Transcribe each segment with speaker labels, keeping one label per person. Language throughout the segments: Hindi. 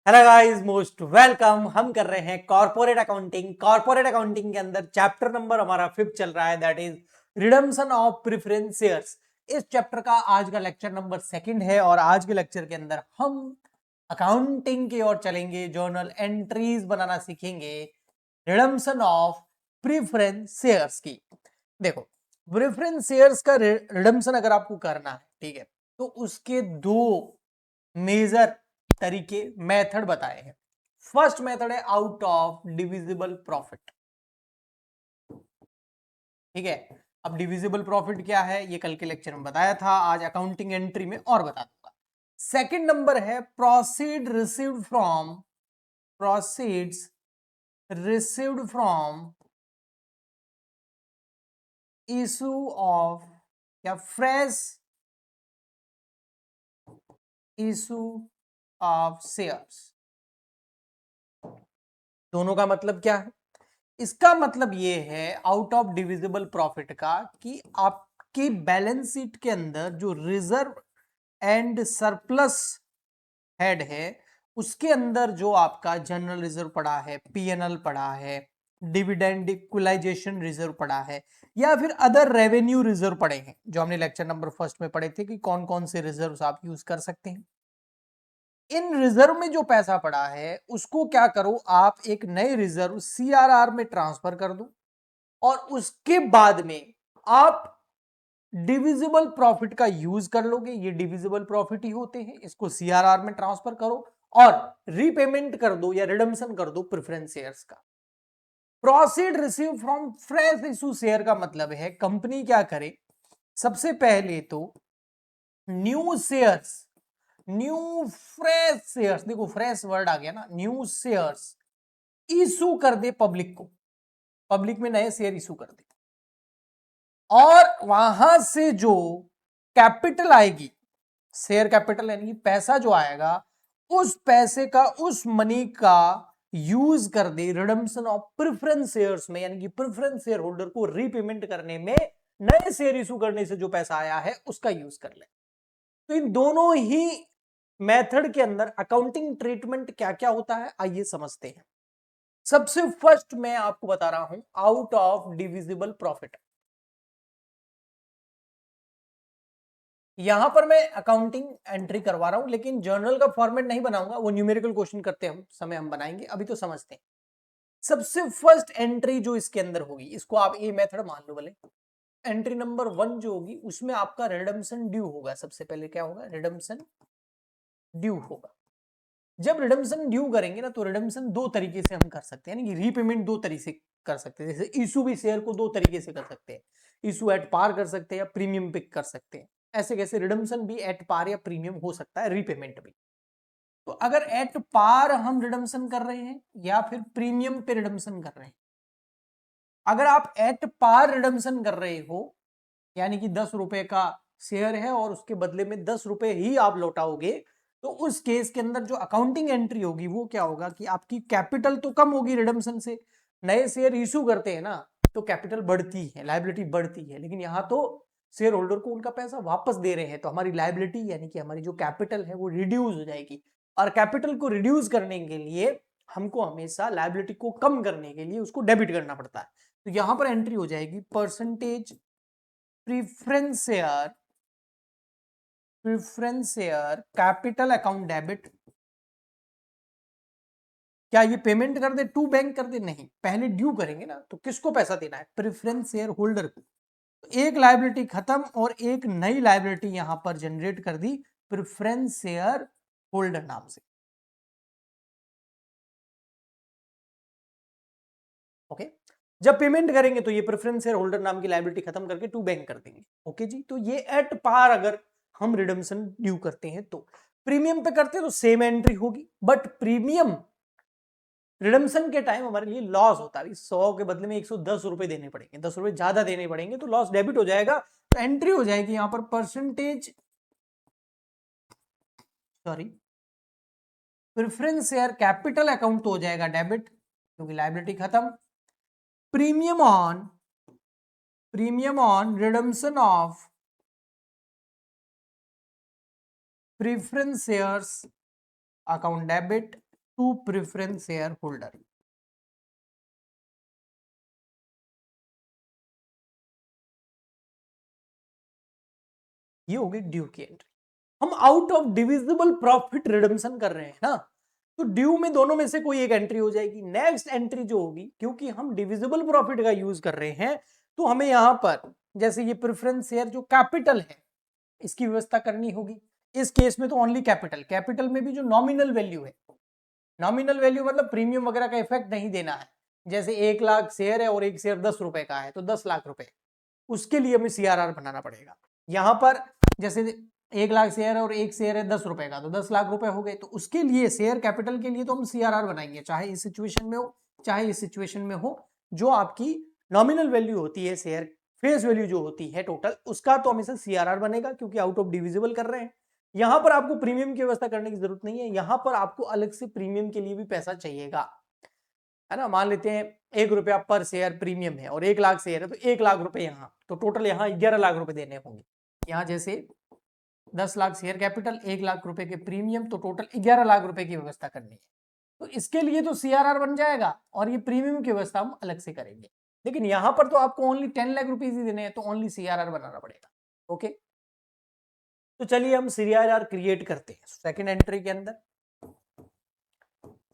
Speaker 1: Hello guys, most welcome. हम कर रहे हैं कॉर्पोरेट अकाउंटिंग। कॉर्पोरेट अकाउंटिंग के अंदर चैप्टर नंबर हमारा 5 चल रहा है, that is redemption of preference shares. इस चैप्टर का आज का लेक्चर नंबर 2 है और आज के लेक्चर के अंदर हम अकाउंटिंग की ओर चलेंगे, जर्नल एंट्रीज बनाना सीखेंगे रिडम्पशन ऑफ प्रेफरेंस शेयर्स की। देखो, प्रेफरेंस शेयर्स का रिडम्पशन अगर आपको करना है, ठीक है, तो उसके दो मेजर तरीके मेथड बताए हैं। फर्स्ट मेथड है आउट ऑफ डिविजिबल प्रॉफिट। ठीक है, अब डिविजिबल प्रॉफिट क्या है ये कल के लेक्चर में बताया था, आज अकाउंटिंग एंट्री में और बता दूंगा। सेकंड नंबर है proceeds received from issue of या फ्रेश इशू ऑफ शेयर्स। दोनों का मतलब क्या है? इसका मतलब ये है आउट ऑफ डिविजिबल प्रॉफिट का कि आपकी बैलेंस शीट के अंदर जो रिजर्व एंड सरप्लस हेड है उसके अंदर जो आपका जनरल रिजर्व पड़ा है, पीएनएल पड़ा है, डिविडेंड इक्वलाइजेशन रिजर्व पड़ा है, या फिर अदर रेवेन्यू रिजर्व पड़े हैं, जो हमने लेक्चर नंबर 1 में पढ़े थे कि कौन कौन से रिजर्व्स आप यूज कर सकते हैं। इन रिजर्व में जो पैसा पड़ा है उसको क्या करो, आप एक नए रिजर्व सीआरआर में ट्रांसफर कर दो और उसके बाद में आप डिविजिबल प्रॉफिट का यूज कर लोगे। ये डिविजिबल प्रॉफिट ही होते हैं, इसको सीआरआर में ट्रांसफर करो और रीपेमेंट कर दो या रिडम्पशन कर दो प्रेफरेंस शेयर्स का। Proceed receive from fresh issue share का मतलब है कंपनी क्या करे, सबसे पहले तो new shares, new fresh shares, देखो फ्रेश वर्ड आ गया ना, न्यू शेयर्स इशू कर दे पब्लिक को, पब्लिक में नए शेयर इशू कर दे और वहां से जो कैपिटल आएगी, शेयर कैपिटल यानी कि पैसा जो आएगा, उस पैसे का, उस मनी का यूज कर दे रिडम्पशन ऑफ प्रेफरेंस शेयर्स में, यानी कि प्रेफरेंस शेयर होल्डर को रीपेमेंट करने में, नए शेयर इशू करने से जो पैसा आया है उसका यूज कर ले। तो इन दोनों ही मेथड के अंदर अकाउंटिंग ट्रीटमेंट क्या क्या होता है आइए समझते हैं। सबसे फर्स्ट मैं आपको बता रहा हूं आउट ऑफ डिविजिबल प्रॉफिट। यहां पर मैं अकाउंटिंग एंट्री करवा रहा हूं, लेकिन जर्नल का फॉर्मेट नहीं बनाऊंगा, वो न्यूमेरिकल क्वेश्चन करते हम समय हम बनाएंगे, अभी तो समझते हैं। सबसे फर्स्ट एंट्री जो इसके अंदर होगी, इसको आप ए मेथड मान लो भले। एंट्री नंबर 1 जो होगी उसमें आपका रिडम्पशन ड्यू होगा। सबसे पहले क्या होगा, रिडम्पशन ड्यू होगा। जब रिडम्पशन ड्यू करेंगे ना, तो रिडम्पशन दो तरीके से हम कर सकते हैं, यानी कि रीपेमेंट दो तरीके से कर सकते हैं। जैसे इशू भी शेयर को दो तरीके से कर सकते हैं, इशू एट पार कर सकते हैं या प्रीमियम पे कर सकते हैं। ऐसे कैसे रिडम्पशन भी एट पार या प्रीमियम हो सकता है, रीपेमेंट भी। तो अगर एट पार हम रिडम्पशन कर रहे हैं या फिर प्रीमियम पे रिडम्पशन कर रहे हैं, अगर आप एट पार रिडम्पशन कर रहे हो यानी कि 10 रुपए का शेयर है और उसके बदले में 10 रुपए ही आप लौटाओगे, तो उस केस के अंदर जो अकाउंटिंग एंट्री होगी वो क्या होगा कि आपकी कैपिटल तो कम होगी रिडम्पशन से, नए शेयर इशू करते हैं ना तो कैपिटल बढ़ती है, लायबिलिटी बढ़ती है, लेकिन यहां तो शेयर होल्डर को उनका पैसा वापस दे रहे हैं, तो हमारी लायबिलिटी यानी कि हमारी जो कैपिटल है वो रिड्यूस हो जाएगी। और कैपिटल को रिड्यूस करने के लिए हमको हमेशा लायबिलिटी को कम करने के लिए उसको डेबिट करना पड़ता है। तो यहां पर एंट्री हो जाएगी percentage preference share capital account debit. क्या ये पेमेंट कर दे, टू बैंक कर दे? नहीं, पहले ड्यू करेंगे ना, तो किसको पैसा देना है, प्रेफरेंस शेयर होल्डर को। तो एक लायबिलिटी खत्म और एक नई लायबिलिटी यहां पर जनरेट कर दी प्रेफरेंस शेयर होल्डर नाम से। ओके, जब पेमेंट करेंगे तो ये प्रेफरेंस शेयर होल्डर नाम की लायबिलिटी खत्म करके टू बैंक कर देंगे। ओके जी, तो ये एट पार अगर हम रिडम्पशन ड्यू करते हैं, तो प्रीमियम पे करते हैं तो सेम एंट्री होगी, बट प्रीमियम रिडम्पशन के टाइम हमारे लिए लॉस होता है, 100 के बदले में 110 रुपए देने पड़ेंगे, 10 रुपए ज्यादा देने पड़ेंगे, तो लॉस डेबिट हो जाएगा। तो एंट्री हो जाएगी यहां पर percentage sorry preference share capital account तो हो जाएगा डेबिट क्योंकि लायबिलिटी खत्म। Premium on redemption of preference shares account debit, to preference share holder. ये हो गई ड्यू की एंट्री। हम out of divisible profit redemption कर रहे हैं ना, तो ड्यू में दोनों में से कोई एक एंट्री हो जाएगी। नेक्स्ट एंट्री जो होगी, क्योंकि हम डिविजिबल प्रॉफिट का यूज कर रहे हैं, तो हमें यहां पर जैसे ये प्रेफरेंस शेयर जो कैपिटल है इसकी व्यवस्था करनी होगी। इस केस में तो ओनली कैपिटल, कैपिटल में भी जो नॉमिनल वैल्यू है, नॉमिनल वैल्यू मतलब प्रीमियम वगैरह का इफेक्ट नहीं देना है। जैसे 1 लाख शेयर है और एक शेयर 10 रुपए का है, तो 10 लाख रुपए, उसके लिए हमें सीआरआर बनाना पड़ेगा। यहां पर जैसे 1 लाख शेयर है और एक शेयर है 10 रुपए का, तो 10 लाख रुपए हो गए। तो उसके लिए शेयर कैपिटल के लिए तो हम सीआरआर बनाएंगे, चाहे इस सिचुएशन में हो चाहे इस सिचुएशन में हो। जो आपकी नॉमिनल वैल्यू होती है शेयर फेस वैल्यू जो होती है टोटल, उसका तो हमेशा सीआरआर बनेगा, क्योंकि आउट ऑफ डिविजिबल कर रहे हैं। यहां पर आपको प्रीमियम की व्यवस्था करने की जरूरत नहीं है, यहां पर आपको अलग से प्रीमियम के लिए भी पैसा चाहिएगा, है ना। मान लेते हैं 1 रुपया पर शेयर प्रीमियम है और 1 लाख शेयर है, तो 1 लाख रुपए यहाँ, तो टोटल यहाँ 11 लाख रुपए देने होंगे। यहाँ जैसे 10 लाख शेयर कैपिटल, 1 लाख रुपए के प्रीमियम, तो टोटल 11 लाख रुपए की व्यवस्था करनी है। तो इसके लिए तो सीआरआर बन जाएगा और ये प्रीमियम की व्यवस्था हम अलग से करेंगे। लेकिन यहां पर तो आपको ओनली 10 लाख रुपीज ही देने हैं, तो ओनली सीआरआर बनाना पड़ेगा। ओके, तो चलिए हम सीआरआर क्रिएट करते हैं। सेकेंड एंट्री के अंदर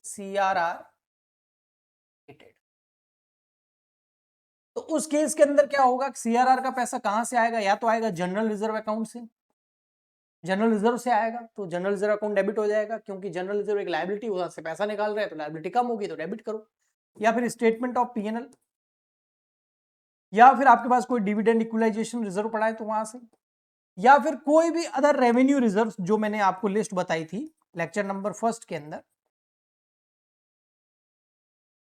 Speaker 1: सीआरआर, तो उस केस के अंदर क्या होगा, सीआरआर का पैसा कहां से आएगा, या तो आएगा जनरल रिजर्व अकाउंट से, जनरल रिजर्व से आएगा, तो जनरल रिजर्व अकाउंट डेबिट हो जाएगा, क्योंकि जनरल रिजर्व एक लायबिलिटी, वहां से पैसा निकाल रहे हैं, तो लायबिलिटी कम होगी तो डेबिट करो। या फिर स्टेटमेंट ऑफ पीएनएल, या फिर आपके पास कोई डिविडेंड इक्वलाइजेशन रिजर्व पड़ा है तो वहां से, या फिर कोई भी अदर रेवेन्यू रिजर्व जो मैंने आपको लिस्ट बताई थी लेक्चर नंबर 1 के अंदर।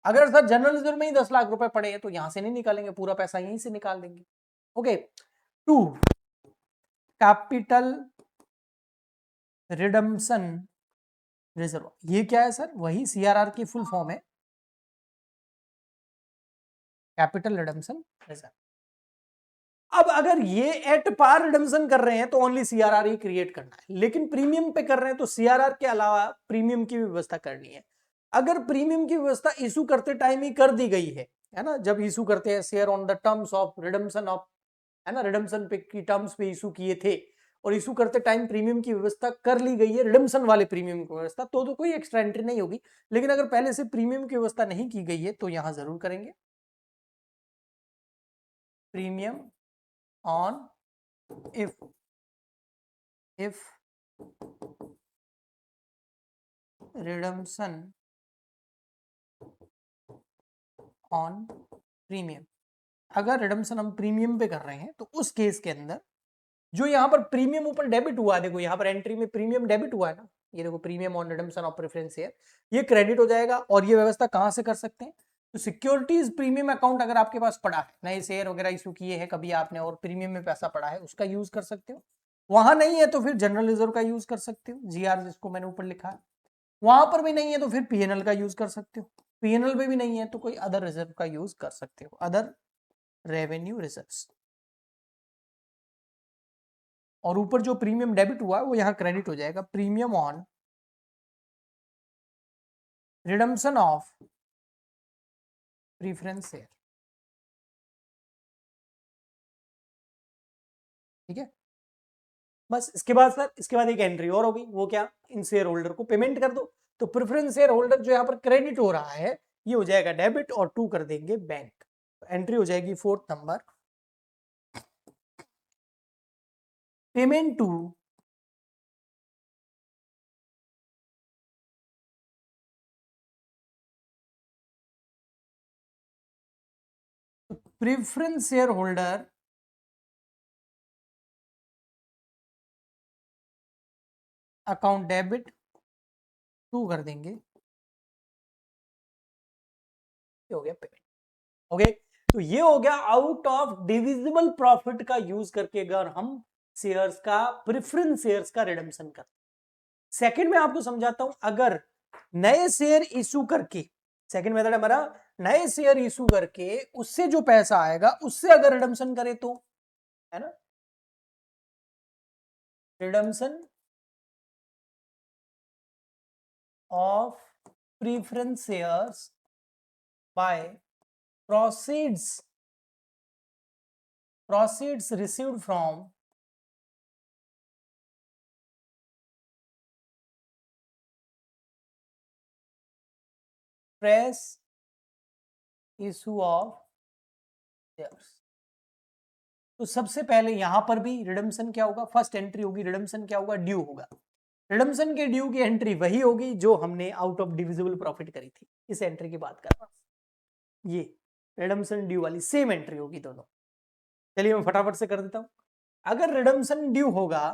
Speaker 1: अगर सर जनरल रिजर्व में ही 10 लाख रुपए पड़े हैं तो यहां से नहीं निकालेंगे, पूरा पैसा यहीं से निकाल देंगे। ओके, 2 कैपिटल रिडम्पशन रिजर्व, ये क्या है सर, वही सीआरआर की फुल फॉर्म है, कैपिटल रिडम्पशन रिजर्व। अब अगर ये एट पार रिडम्पशन कर रहे हैं तो ओनली सीआरआर ही क्रिएट करना है, लेकिन प्रीमियम पे कर रहे हैं तो सीआरआर के अलावा प्रीमियम की भी व्यवस्था करनी है। अगर प्रीमियम की व्यवस्था इशू करते टाइम ही कर दी गई है ना, जब इशू करते हैं share on the terms of redemption of, है ना, रिडम्पशन पे की टर्म्स पे इशू किए थे, और इशू करते टाइम प्रीमियम की व्यवस्था कर ली गई है, रिडम्पशन वाले प्रीमियम की व्यवस्था, तो कोई एक्स्ट्रा एंट्री नहीं होगी। लेकिन अगर पहले से प्रीमियम की व्यवस्था नहीं की गई है तो यहां जरूर करेंगे premium on if redemption on premium, अगर रिडम्पशन हम प्रीमियम पे कर रहे हैं तो उस केस के अंदर जो यहाँ पर प्रीमियम ऊपर डेबिट हुआ है, देखो यहाँ पर एंट्री में प्रीमियम डेबिट हुआ है ना, ये देखो premium on redemption of preference share, ये क्रेडिट हो जाएगा। और ये व्यवस्था कहां से कर सकते हैं, तो सिक्योरिटीज प्रीमियम अकाउंट अगर आपके पास पड़ा है, नए शेयर वगैरह इशू किए हैं कभी आपने और प्रीमियम में पैसा पड़ा है, उसका यूज कर सकते हो। वहां नहीं है तो फिर जनरल रिजर्व का यूज कर सकते हो, जीआर जिसको मैंने ऊपर लिखा है। वहां पर भी नहीं है तो फिर पीएनएल का यूज कर सकते हो, पीएनएल पे भी नहीं है तो कोई अदर रिजर्व का यूज कर सकते हो, अदर रेवेन्यू रिजर्व्स। और ऊपर जो प्रीमियम डेबिट हुआ है वो यहां क्रेडिट हो जाएगा, premium on redemption of preference share. ठीक है, बस इसके बाद सर, इसके बाद एक एंट्री और होगी, वो क्या, इन शेयर होल्डर को पेमेंट कर दो। तो प्रेफरेंस शेयर होल्डर जो यहाँ पर क्रेडिट हो रहा है ये हो जाएगा डेबिट, और 2 कर देंगे बैंक। एंट्री हो जाएगी 4th number, payment to preference share holder account debit, 2 कर देंगे, ये हो गया पेमेंट। ओके, तो ये हो गया आउट ऑफ डिविजिबल प्रॉफिट का यूज करके अगर हम शेयर्स का, प्रेफरेंस शेयर्स का रिडम्पशन करते। सेकंड में आपको समझाता हूं, अगर नए शेयर इशू करके, सेकंड मेथड हमारा नए शेयर इशू करके उससे जो पैसा आएगा उससे अगर रिडम्पशन करे तो, है ना, redemption of preference shares by proceeds received from fresh issue of shares। तो सबसे पहले यहां पर भी रिडम्पशन क्या होगा, फर्स्ट एंट्री होगी, रिडम्पशन क्या होगा, ड्यू होगा। रिडम्पशन के ड्यू की एंट्री वही होगी जो हमने आउट ऑफ डिविजिबल प्रॉफिट करी थी, इस एंट्री की बात कर रहा हूं। ये रिडम्पशन ड्यू वाली सेम एंट्री होगी दोनों। चलिए मैं फटाफट से कर देता हूं। अगर रिडम्पशन ड्यू होगा,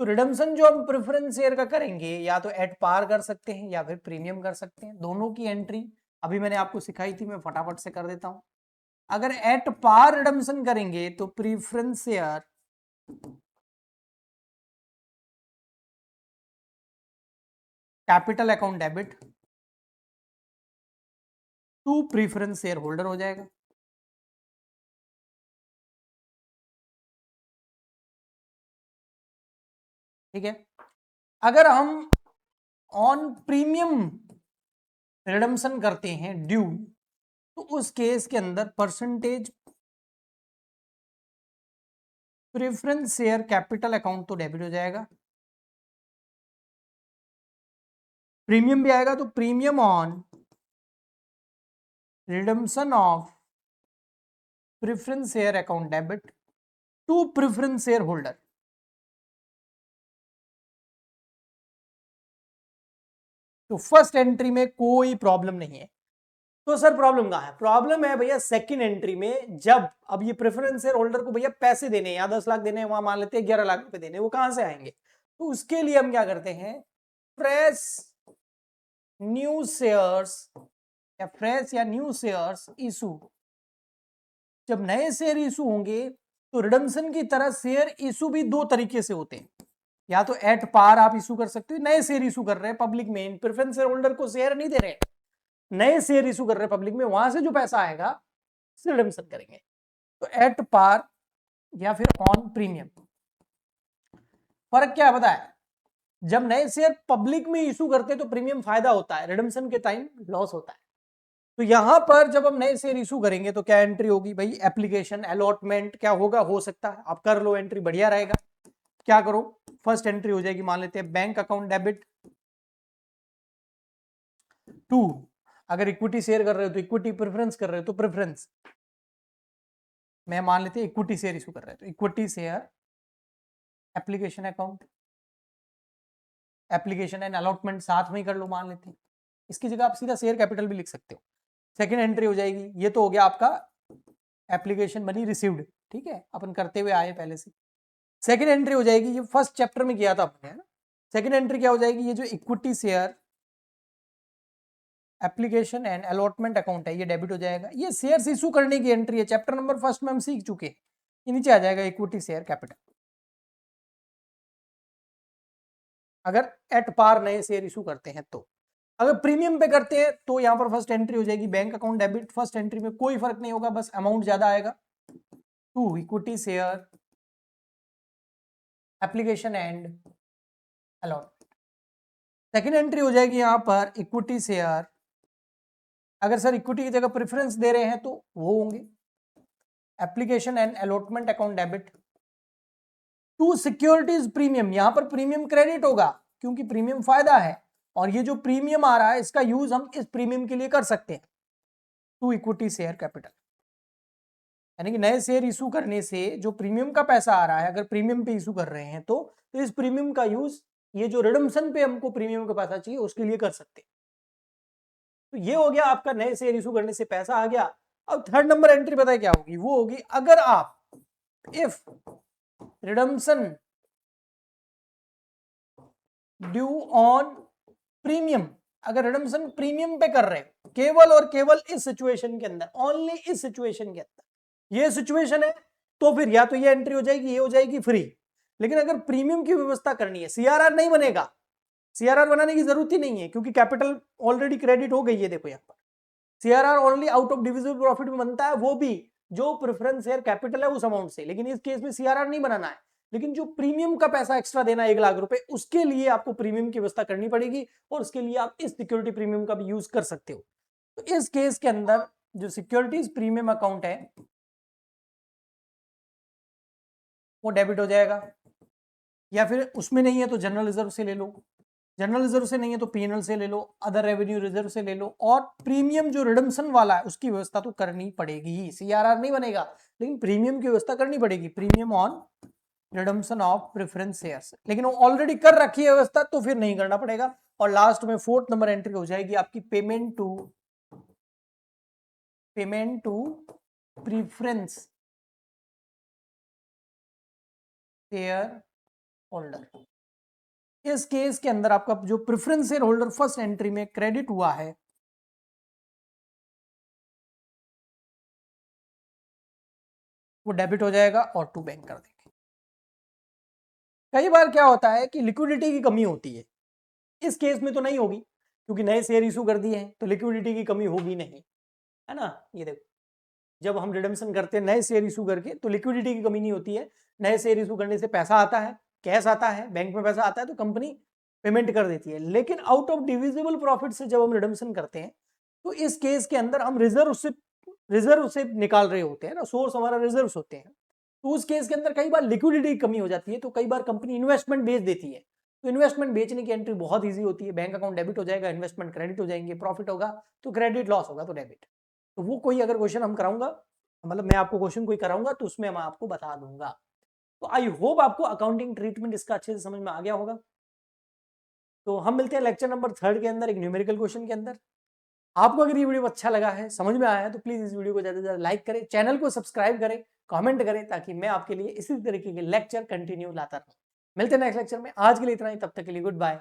Speaker 1: तो रिडम्पशन जो हम प्रेफरेंस शेयर का करेंगे या तो एट पार कर सकते हैं या फिर प्रीमियम कर सकते हैं। दोनों की एंट्री अभी मैंने आपको सिखाई थी, मैं फटाफट से कर देता हूं। अगर एट पार रिडम्पशन करेंगे तो preference share capital account debit to preference share holder हो जाएगा। ठीक है। अगर हम ऑन प्रीमियम रिडम्पशन करते हैं ड्यू, तो उस केस के अंदर percentage preference share capital account तो डेबिट हो जाएगा, प्रीमियम भी आएगा, तो premium on redemption of preference share account debit to preference share holder. तो फर्स्ट एंट्री में कोई प्रॉब्लम नहीं है। तो सर प्रॉब्लम कहां है? प्रॉब्लम है भैया सेकंड एंट्री में, जब अब ये प्रेफरेंस शेयर होल्डर को भैया पैसे देने हैं, या 10 लाख देने हैं, वहां मान लेते हैं 11 लाख रुपए देने, वो कहां से आएंगे? तो उसके लिए हम क्या करते हैं, फ्रेश न्यू शेयर्स या फ्रेश या न्यू शेयर्स इशू। जब नए शेयर इशू होंगे तो रिडम्पशन की तरह शेयर इशू भी दो तरीके से होते हैं, या तो एट पार आप इशू कर सकते हो, नए शेयर इशू कर रहे हैं पब्लिक में, प्रेफरेंस शेयर होल्डर को शेयर नहीं दे रहे हैं, नए शेयर इशू कर रहे हैं पब्लिक में, वहां से जो पैसा आएगा रिडम्पशन करेंगे। तो एट पार या फिर ऑन प्रीमियम। फर्क क्या है पता है? जब नए शेयर पब्लिक में इशू करते हैं तो प्रीमियम फायदा होता है, रिडम्पशन के टाइम लॉस होता है। तो यहां पर जब हम नए शेयर इशू करेंगे तो क्या एंट्री होगी भाई, एप्लीकेशन अलॉटमेंट क्या होगा, हो सकता है आप कर लो एंट्री, बढ़िया रहेगा। क्या करो, फर्स्ट एंट्री हो जाएगी, मान लेते हैं बैंक अकाउंट डेबिट टू, अगर इक्विटी शेयर कर रहे हो तो इक्विटी, प्रेफरेंस कर रहे हो तो प्रेफरेंस, मैं मान लेते हैं इक्विटी शेयर इशू कर रहे हैं तो equity share application account, application and allotment साथ में ही कर लो मान लेते हैं, इसकी जगह आप सीधा शेयर कैपिटल भी लिख सकते हो। सेकेंड एंट्री हो जाएगी, ये तो हो गया आपका एप्लीकेशन मनी रिसीव्ड, ठीक है, अपन करते हुए आए पहले से। सेकेंड एंट्री हो जाएगी, ये फर्स्ट चैप्टर में किया था अपने, है ना। सेकेंड एंट्री क्या हो जाएगी, ये जो equity share application and allotment account है ये डेबिट हो जाएगा। ये शेयर्स इशू करने की एंट्री है, चैप्टर नंबर फर्स्ट में हम सीख चुके हैं। ये नीचे आ जाएगा इक्विटी शेयर कैपिटल, अगर एट पार नए शेयर इशू करते हैं तो। अगर प्रीमियम पे करते हैं तो यहां पर फर्स्ट एंट्री हो जाएगी bank account debit, first entry में कोई फर्क नहीं होगा, बस अमाउंट ज्यादा आएगा, to equity share application and allotment. Second entry हो जाएगी यहां पर इक्विटी शेयर, अगर सर इक्विटी की जगह प्रेफरेंस दे रहे हैं तो वो होंगे application and allotment account debit to securities premium, यहां पर प्रीमियम क्रेडिट होगा क्योंकि प्रीमियम फायदा है, और ये जो प्रीमियम आ रहा है इसका यूज हम इस प्रीमियम के लिए कर सकते हैं, टू इक्विटी शेयर कैपिटल। यानी कि नए शेयर इशू करने से जो प्रीमियम का पैसा आ रहा है, अगर प्रीमियम पे इशू कर रहे हैं तो इस प्रीमियम का यूज ये जो रिडम्पशन पे हमको प्रीमियम का पैसा चाहिए उसके लिए कर सकते हैं। तो ये हो गया आपका नए शेयर इशू करने से पैसा आ गया। अब थर्ड नंबर एंट्री पता है क्या होगी, वो होगी अगर आप if redemption due on premium, अगर रिडम्पशन प्रीमियम पे कर रहे हो केवल और केवल इस सिचुएशन के अंदर, ओनली इस सिचुएशन के अंदर ये सिचुएशन है, तो फिर या तो ये एंट्री हो जाएगी, ये हो जाएगी फ्री। लेकिन अगर प्रीमियम की व्यवस्था करनी है, सीआरआर नहीं बनेगा, सीआरआर बनाने की जरूरत ही नहीं है क्योंकि कैपिटल ऑलरेडी क्रेडिट हो गई है। देखो यहाँ पर CRR only out of divisible profit में बनता है, वो भी जो प्रेफरेंस शेयर कैपिटल है उस अमाउंट से, लेकिन इस केस में सीआरआर नहीं बनाना है। लेकिन जो प्रीमियम का पैसा एक्स्ट्रा देना 1 लाख रुपए, उसके लिए आपको प्रीमियम की व्यवस्था करनी पड़ेगी और उसके लिए आप इस सिक्योरिटी प्रीमियम का भी यूज कर सकते हो। तो इस केस के अंदर जो सिक्योरिटीज प्रीमियम अकाउंट है वो डेबिट हो जाएगा, या फिर उसमें नहीं है तो जनरल रिजर्व से ले लो, जनरल रिजर्व से नहीं है तो पीएनएल से ले लो, अदर रेवेन्यू रिजर्व से ले लो, और प्रीमियम जो रिडम्पशन वाला है उसकी व्यवस्था तो करनी पड़ेगी। सीआरआर नहीं बनेगा लेकिन प्रीमियम की व्यवस्था करनी पड़ेगी, premium on redemption of preference shares, लेकिन वो ऑलरेडी कर रखी है व्यवस्था तो फिर नहीं करना पड़ेगा। और लास्ट में 4th नंबर एंट्री हो जाएगी आपकी payment to preference share holder. इस केस के अंदर आपका जो preference share holder first entry में क्रेडिट हुआ है वो डेबिट हो जाएगा और टू बैंक कर देंगे। कई बार क्या होता है कि लिक्विडिटी की कमी होती है, इस केस में तो नहीं होगी क्योंकि नए शेयर इशू कर दिए हैं तो लिक्विडिटी की कमी होगी नहीं, है ना। ये देखो जब हम रिडम्पशन करते हैं नए शेयर इशू करके तो लिक्विडिटी की कमी नहीं होती है, नए शेयर इशू करने से पैसा आता है, कैश आता है, बैंक में पैसा आता है तो कंपनी पेमेंट कर देती है। लेकिन आउट ऑफ डिविजिबल प्रॉफिट से जब हम रिडम्पशन करते हैं तो इस केस के अंदर हम रिजर्व से निकाल रहे होते हैं ना, सोर्स हमारा रिजर्व होते हैं, तो उस केस के अंदर कई बार लिक्विडिटी की कमी हो जाती है, तो कई बार कंपनी इन्वेस्टमेंट बेच देती है, तो इन्वेस्टमेंट बेचने की एंट्री बहुत ईजी होती है, बैंक अकाउंट डेबिट हो जाएगा, इन्वेस्टमेंट क्रेडिट हो जाएंगे, प्रॉफिट होगा तो क्रेडिट, लॉस होगा तो डेबिट। तो वो कोई अगर क्वेश्चन हम कराऊंगा, मतलब मैं आपको क्वेश्चन कोई कराऊंगा तो उसमें मैं आपको बता दूंगा। तो आई होप आपको अकाउंटिंग ट्रीटमेंट इसका अच्छे से समझ में आ गया होगा। तो हम मिलते हैं लेक्चर नंबर 3 के अंदर एक न्यूमेरिकल क्वेश्चन के अंदर। आपको अगर ये वीडियो अच्छा लगा है, समझ में आया है, तो प्लीज इस वीडियो को ज्यादा से ज्यादा लाइक करें, चैनल को सब्सक्राइब करें, कमेंट करें, ताकि मैं आपके लिए इसी तरीके के लेक्चर कंटिन्यू लाता रहूं। मिलते हैं नेक्स्ट लेक्चर में, आज के लिए इतना ही, तब तक के लिए गुड बाय।